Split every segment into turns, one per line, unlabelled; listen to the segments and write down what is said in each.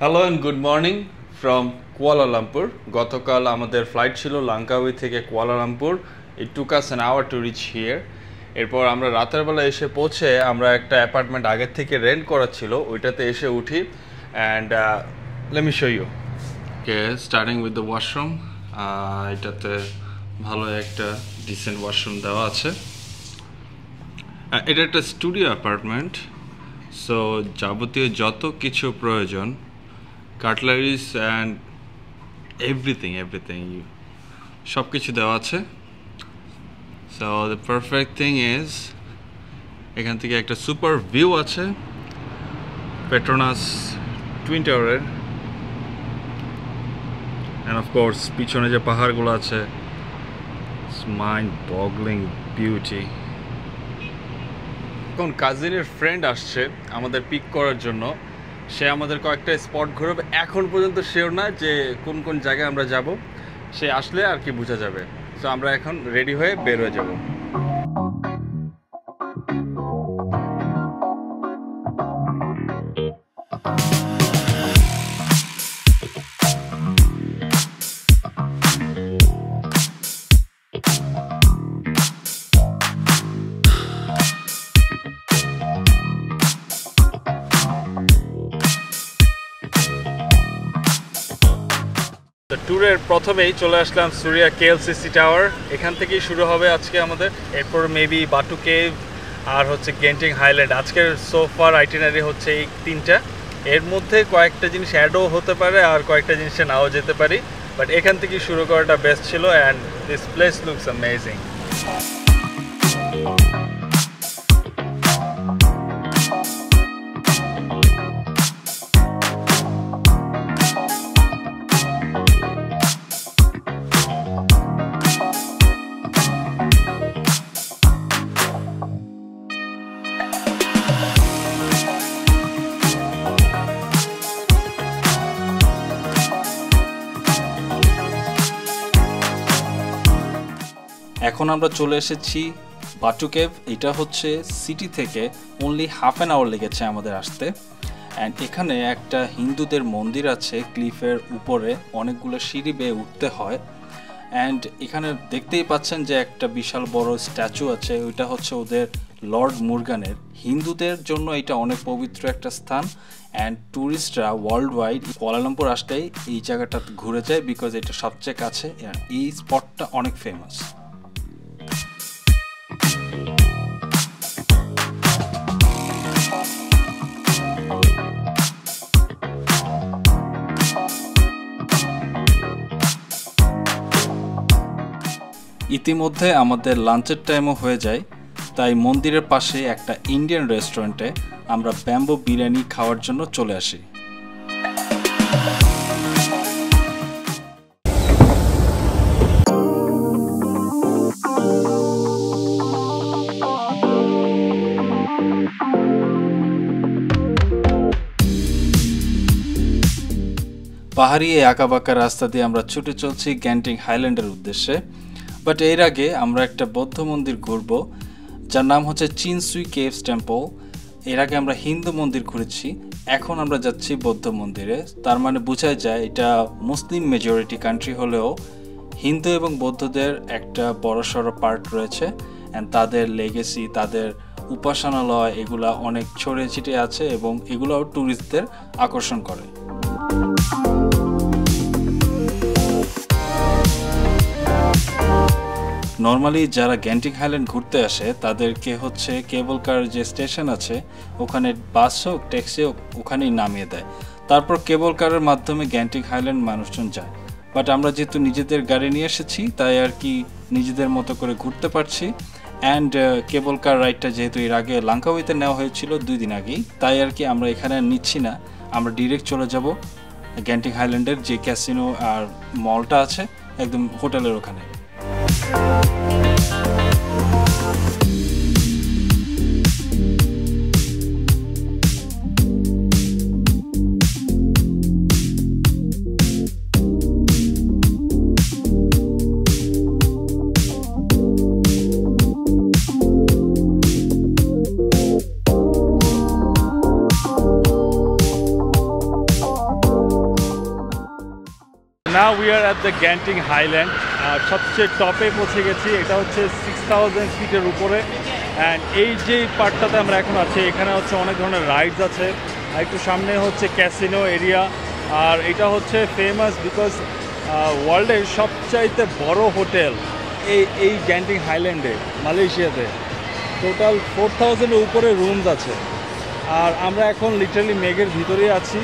Hello and good morning from Kuala Lumpur. গতকাল আমাদের flight ছিল লাঙ্কাউই থেকে Kuala Lumpur. It took us an hour to reach here. এরপর আমরা রাতের বেলা এসে পৌঁছে আমরা একটা অ্যাপার্টমেন্ট আগের থেকে রেন্ট করা ছিল, ওইটাতে এসে উঠি। And let me show you. Okay, starting with the washroom. এটাতে ভালো একটা ডিসেন্ট ওয়াশরুম দেওয়া আছে। এটা একটা স্টুডিও অ্যাপার্টমেন্ট, সো যাবতীয় যত কিছু প্রয়োজন, কাটলারিস অ্যান্ড এভরিথিং সব কিছু দেওয়া আছে। So the perfect thing is এখান থেকে একটা সুপার ভিউ আছে পেট্রোনাস টুইন টাওয়ারের, অ্যান্ড অফকোর্স পিছনে যে পাহাড়গুলো আছে, মাইন্ড বগলিং বিউটি। এখন কাজিনের ফ্রেন্ড আসছে আমাদের পিক করার জন্য। সে আমাদের কয়েকটা স্পট ঘুরবে, এখন পর্যন্ত শিওর না যে কোন কোন জায়গায় আমরা যাব। সে আসলে আর কি বোঝা যাবে। সো আমরা এখন রেডি হয়ে বের হয়ে যাব। ট্যুরের প্রথমেই চলে আসলাম সুরিয়া কেএলসিসি টাওয়ার। এখান থেকেই শুরু হবে আজকে আমাদের। এরপর মেবি বাটু কেভ আর হচ্ছে গেন্টিং হাইল্যান্ড। আজকের সোফার আইটিনারি হচ্ছে এই তিনটা। এর মধ্যে কয়েকটা জিনিস অ্যাডও হতে পারে আর কয়েকটা জিনিসে নাও যেতে পারি, বাট এখান থেকেই শুরু করাটা বেস্ট ছিল। And this place looks amazing.
এখন আমরা চলে এসেছি বাটু কেভ। এটা হচ্ছে সিটি থেকে অনলি হাফ অ্যান আওয়ার লেগেছে আমাদের আসতে। অ্যান্ড এখানে একটা হিন্দুদের মন্দির আছে ক্লিফের উপরে, অনেকগুলো সিঁড়ি বেয়ে উঠতে হয়। অ্যান্ড এখানে দেখতেই পাচ্ছেন যে একটা বিশাল বড় স্ট্যাচু আছে, ওইটা হচ্ছে ওদের লর্ড মুরগানের। হিন্দুদের জন্য এটা অনেক পবিত্র একটা স্থান। অ্যান্ড ট্যুরিস্টরা ওয়ার্ল্ড ওয়াইড কুয়ালালামপুর আসলেই এই জায়গাটা ঘুরে যায়, বিকজ এটা সবচেয়ে কাছে। এই স্পটটা অনেক ফেমাস। ইতিমধ্যে আমাদের লাঞ্চের টাইমও হয়ে যায়, তাই মন্দিরের পাশে একটা ইন্ডিয়ান রেস্টুরেন্টে আমরা ব্যাম্বো বিরিয়ানি খাওয়ার জন্য চলে আসি। পাহাড়ি এই আঁকাবাঁকা রাস্তা দিয়ে আমরা ছুটে চলছি গেন্টিং হাইল্যান্ডের উদ্দেশ্যে। বাট এর আগে আমরা একটা বৌদ্ধ মন্দির ঘুরবো, যার নাম হচ্ছে চিনসুই কেভস টেম্পল। এর আগে আমরা হিন্দু মন্দির ঘুরেছি, এখন আমরা যাচ্ছি বৌদ্ধ মন্দিরে। তার মানে বোঝা যায় এটা মুসলিম মেজরিটি কান্ট্রি হলেও হিন্দু এবং বৌদ্ধদের একটা বড়সড় পার্ট রয়েছে। অ্যান্ড তাদের লেগেসি, তাদের উপাসনালয়, এগুলা অনেক ছড়িয়ে ছিটিয়ে আছে এবং এগুলোও ট্যুরিস্টদের আকর্ষণ করে। নর্মালি যারা গেন্টিং হাইল্যান্ড ঘুরতে আসে তাদেরকে হচ্ছে কেবল কার যে স্টেশন আছে ওখানে বাস হোক ট্যাক্সি হোক ওখানেই নামিয়ে দেয়, তারপর কেবল কারের মাধ্যমে গেন্টিং হাইল্যান্ড মানুষজন যায়। বাট আমরা যেহেতু নিজেদের গাড়ি নিয়ে এসেছি তাই আর কি নিজেদের মতো করে ঘুরতে পারছি। অ্যান্ড কেবল কার রাইডটা যেহেতু এর আগে লাঙ্কাউইতে নেওয়া হয়েছিল 2 দিন আগেই, তাই আর কি আমরা এখানে নিচ্ছি না। আমরা ডিরেক্ট চলে যাব গেন্টিং হাইল্যান্ডের যে ক্যাসিনো আর মলটা আছে একদম হোটেলের ওখানে।
now we are at the Genting Highland. সবচেয়ে টপে পৌঁছে গেছি, এটা হচ্ছে 6000 ফিটের উপরে। অ্যান্ড এই যে পার্টটাতে আমরা এখন আছি, এখানে হচ্ছে অনেক ধরনের রাইডস আছে। আর একটু সামনে হচ্ছে ক্যাসিনো এরিয়া। আর এটা হচ্ছে ফেমাস বিকজ ওয়ার্ল্ডের সবচাইতে বড় হোটেল এই গ্যান্টিং হাইল্যান্ডে, মালয়েশিয়াতে। টোটাল 4000-এর উপরে রুমস আছে। আর আমরা এখন লিটারালি মেঘের ভিতরেই আছি।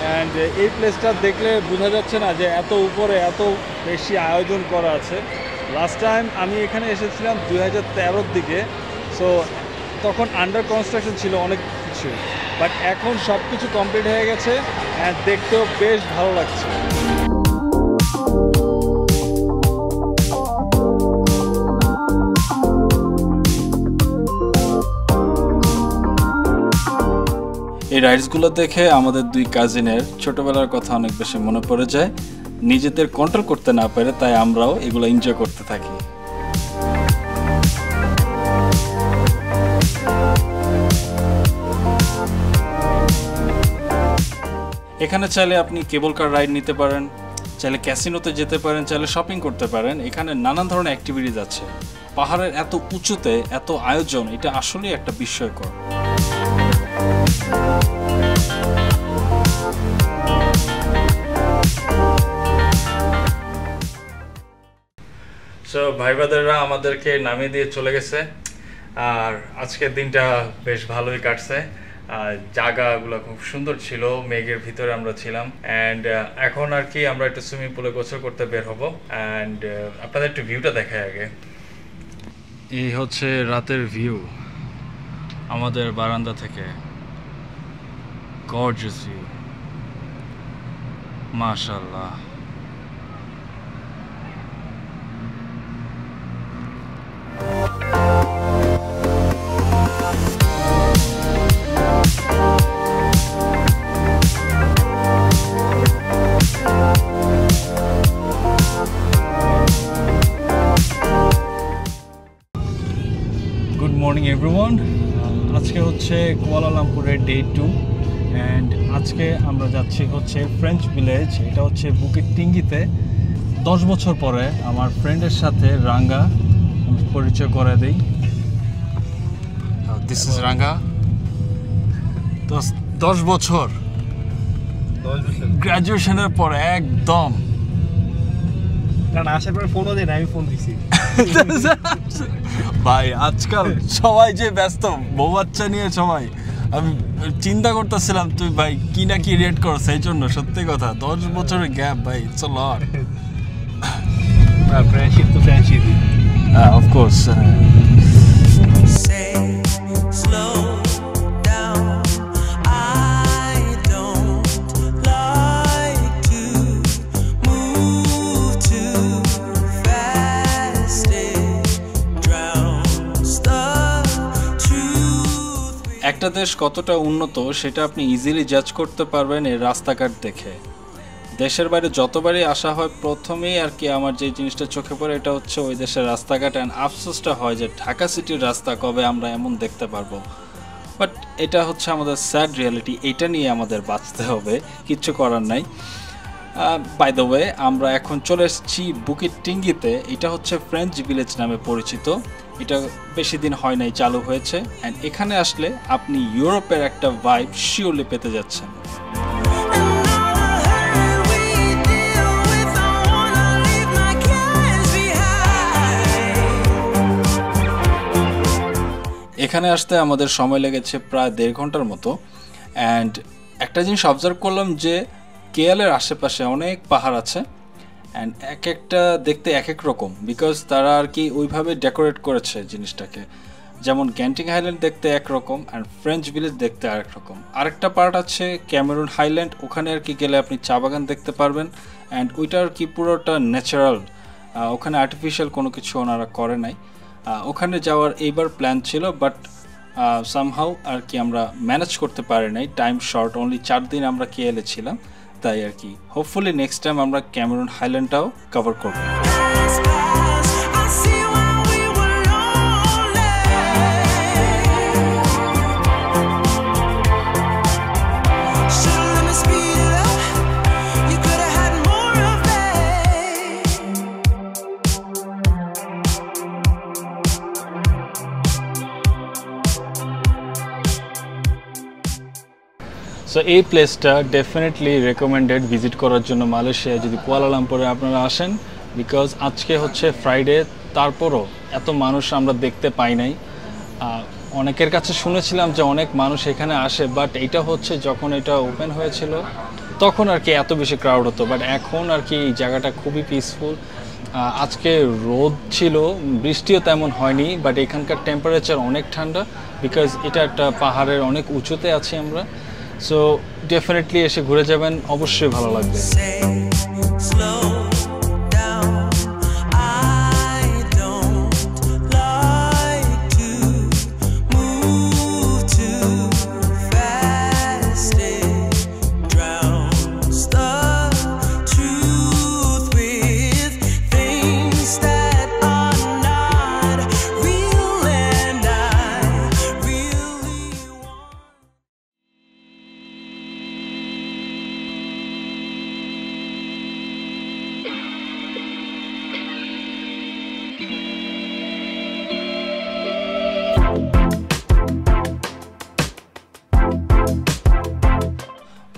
অ্যান্ড এই প্লেসটা দেখলে বোঝা যাচ্ছে না যে এত উপরে এত বেশি আয়োজন করা আছে। লাস্ট টাইম আমি এখানে এসেছিলাম 2013-র দিকে, সো তখন আন্ডার কনস্ট্রাকশন ছিল অনেক কিছু, বাট এখন সব কিছু কমপ্লিট হয়ে গেছে অ্যান্ড দেখতেও বেশ ভালো লাগছে।
এই রাইডসগুলো দেখে আমাদের দুই কাজিনের ছোটবেলার কথা অনেক বেশি মনে পড়ে যায়। নিজেদের কন্ট্রোল করতে না পারে, তাই আমরাও এগুলো এনজয় করতে থাকি। এখানে চাইলে আপনি কেবল কার রাইড নিতে পারেন, চাইলে ক্যাসিনোতে যেতে পারেন, চাইলে শপিং করতে পারেন। এখানে নানান ধরনের অ্যাক্টিভিটিস আছে। পাহাড়ের এত উঁচুতে এত আয়োজন, এটা আসলেই একটা বিস্ময়কর।
সো ভাই ব্রাদাররা আমাদেরকে নামিয়ে দিয়ে চলে গেছে। আর আজকের দিনটা বেশ ভালোই কাটছে। জায়গাগুলো খুব সুন্দর ছিল, মেঘের ভিতরে আমরা ছিলাম। অ্যান্ড এখন আর কি আমরা একটু সুইমিং পুলে গোসল করতে বের হবো। অ্যান্ড আপনাদের একটু ভিউটা দেখাই আগে।
এই হচ্ছে রাতের ভিউ আমাদের বারান্দা থেকে। গর্জিয়াস ভিউ, মাশাআল্লাহ।
Good morning everyone. আজকে হচ্ছে কুয়ালালামপুরের ডে 2 অ্যান্ড আজকে আমরা যাচ্ছি হচ্ছে ফ্রেঞ্চ ভিলেজ। এটা হচ্ছে বুকিট টিঙ্গিতে। 10 বছর পরে আমার ফ্রেন্ডের সাথে রাঙ্গা পরিচয় করে দিই।
দিস ইজ রাঙ্গা। 10 বছর গ্র্যাজুয়েশনের পরে একদম।
কারণ আসার পরে ফোনও দেয় না, আমি ফোন দিছি।
ভাই আজকাল সবাই যে ব্যস্ত, বউ বাচ্চা নিয়ে সবাই। আমি চিন্তা করতেছিলাম তুই ভাই কি না কি রিয়েক্ট করো, সেই জন্য সত্যি কথা 10 বছরের গ্যাপ ভাই, ইটস আ লট।
ফ্রেন্ডশিপ তো ফ্রেন্ডশিপই।
অফকোর্স। একটা দেশ কতটা উন্নত সেটা আপনি ইজিলি জাজ করতে পারবেন এই রাস্তাঘাট দেখে। দেশের বাইরে যতবারই আসা হয়, প্রথমেই আর কি আমার যে জিনিসটা চোখে পড়ে এটা হচ্ছে ওই দেশের রাস্তাঘাট। অ্যান্ড আফসোসটা হয় যে ঢাকা সিটির রাস্তা কবে আমরা এমন দেখতে পারবো। বাট এটা হচ্ছে আমাদের স্যাড রিয়ালিটি, এটা নিয়ে আমাদের বাঁচতে হবে, কিচ্ছু করার নাই। বাই দ্য ওয়ে, আমরা এখন চলে এসেছি বুকিট টিঙ্গিতে। এটা হচ্ছে ফ্রেঞ্চ ভিলেজ নামে পরিচিত। এটা বেশি দিন হয় নাই চালু হয়েছে। অ্যান্ড এখানে আসলে আপনি ইউরোপের একটা ভাইব শিওরলি পেতে যাচ্ছেন। এখানে আসতে আমাদের সময় লেগেছে প্রায় 1.5 ঘন্টার মতো। অ্যান্ড একটা জিনিস অবজার্ভ করলাম যে কেএলের আশেপাশে অনেক পাহাড় আছে অ্যান্ড এক একটা দেখতে এক এক রকম, বিকজ তারা আর কি ওইভাবে ডেকোরেট করেছে জিনিসটাকে। যেমন গ্যান্টিং হাইল্যান্ড দেখতে একরকম অ্যান্ড ফ্রেঞ্চ ভিলেজ দেখতে আরেক রকম। আরেকটা পার্ট আছে ক্যামেরুন হাইল্যান্ড, ওখানে আর কি গেলে আপনি চা বাগান দেখতে পারবেন। অ্যান্ড ওইটা আর কি পুরোটা ন্যাচারাল, ওখানে আর্টিফিশিয়াল কোনো কিছু ওনারা করে নাই। ওখানে যাওয়ার এইবার প্ল্যান ছিল, বাট সামহাউ আর কি আমরা ম্যানেজ করতে পারি নাই, টাইম শর্ট, অনলি 4 দিন আমরা কেএলে ছিলাম, তাই আর কি। হোপফুলি নেক্সট টাইম আমরা ক্যামেরুন হাইল্যান্ডটাও কভার করব।
Should've let me speed it up. You could've had more of that.
So এই প্লেসটা ডেফিনেটলি রেকমেন্ডেড ভিজিট করার জন্য মালয়েশিয়া যদি কুয়ালালামপুরে আপনারা আসেন, বিকজ আজকে হচ্ছে ফ্রাইডে, তারপরও এত মানুষ আমরা দেখতে পাই নাই। অনেকের কাছে শুনেছিলাম যে অনেক মানুষ এখানে আসে, বাট এটা হচ্ছে যখন এটা ওপেন হয়েছিল তখন আর কি এত বেশি ক্রাউড হতো, বাট এখন আর কি এই জায়গাটা খুবই পিসফুল। আজকে রোদ ছিল, বৃষ্টিও তেমন হয়নি, বাট এখানকার টেম্পারেচার অনেক ঠান্ডা, বিকজ এটা একটা পাহাড়ের অনেক উঁচুতে আছি আমরা। সো ডেফিনেটলি এসে ঘুরে যাবেন, অবশ্যই ভালো লাগবে।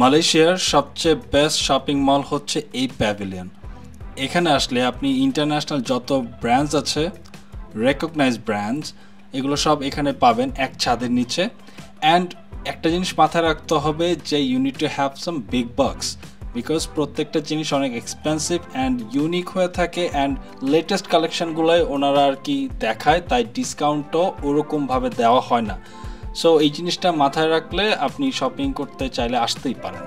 মালয়েশিয়ার সবচেয়ে বেস্ট শপিং মল হচ্ছে এই প্যাভিলিয়ন। এখানে আসলে আপনি ইন্টারন্যাশনাল যত ব্র্যান্ডস আছে, রেকগনাইজ ব্র্যান্ডস, এগুলো সব এখানে পাবেন এক ছাদের নিচে। অ্যান্ড একটা জিনিস মাথায় রাখতে হবে যে you need to have some big box, because প্রত্যেকটা জিনিস অনেক এক্সপেন্সিভ অ্যান্ড ইউনিক হয়ে থাকে, অ্যান্ড লেটেস্ট কালেকশানগুলোই ওনারা আর কি দেখায়, তাই ডিসকাউন্টও ওরকমভাবে দেওয়া হয় না। সো এই জিনিসটা মাথায় রাখলে আপনি শপিং করতে চাইলে আসতেই পারেন।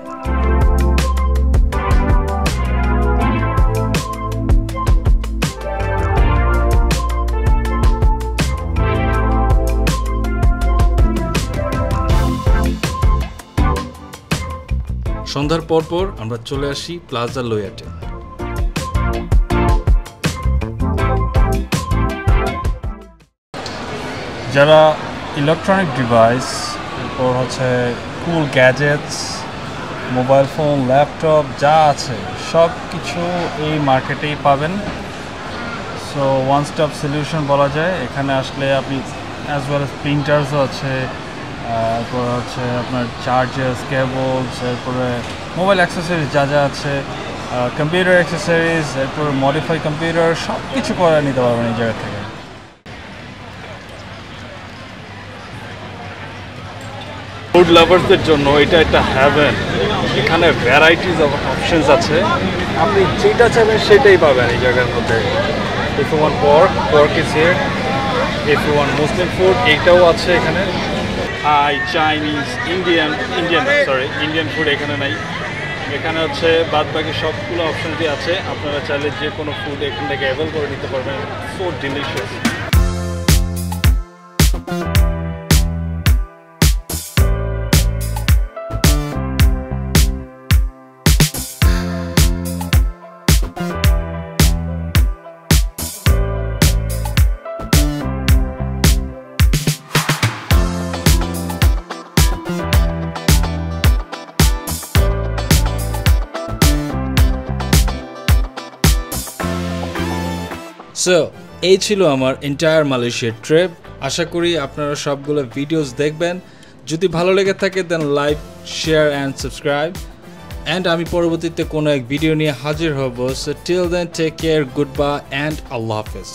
সন্ধ্যার পরপর আমরা চলে আসি প্লাজা লোয়াটে।
যারা ইলেকট্রনিক ডিভাইস, এরপর হচ্ছে কুল গ্যাজেটস, মোবাইল ফোন, ল্যাপটপ যা আছে সব কিছু এই মার্কেটেই পাবেন। সো ওয়ান স্টপ সলিউশন বলা যায়। এখানে আসলে আপনি অ্যাজ ওয়েল এস প্রিন্টার্সও আছে, এরপর হচ্ছে আপনার চার্জার্স, কেবলস, এরপরে মোবাইল অ্যাক্সেসরিজ যা যা আছে, কম্পিউটার অ্যাক্সেসরিজ, এরপর মডিফাই কম্পিউটার, সব কিছু করে নিতে পারবেন এই জায়গা থেকে। ফুড লাভার্সদের জন্য এটা একটা হ্যাভেন। এখানে ভ্যারাইটিস অফ অপশনস আছে, আপনি যেটা চাইবেন সেটাই পাবেন এই জায়গার মধ্যে। If you want pork is here, if you want Muslim food এইটাও আছে এখানে। চাইনিজ, ইন্ডিয়ান ফুড এখানে নাই। এখানে হচ্ছে বাদ বাকি সবগুলো অপশনসই আছে, আপনারা চাইলে যে কোনো ফুড এখান থেকে অ্যাভেল করে নিতে পারবেন। So delicious.
সো এই ছিল আমার এন্টায়ার মালয়েশিয়া ট্রিপ। আশা করি আপনারা সবগুলো ভিডিওস দেখবেন। যদি ভালো লেগে থাকে then like, share and subscribe. And আমি পরবর্তীতে কোনো এক ভিডিও নিয়ে হাজির হব। So till then take care, good bye and আল্লাহ হাফেজ।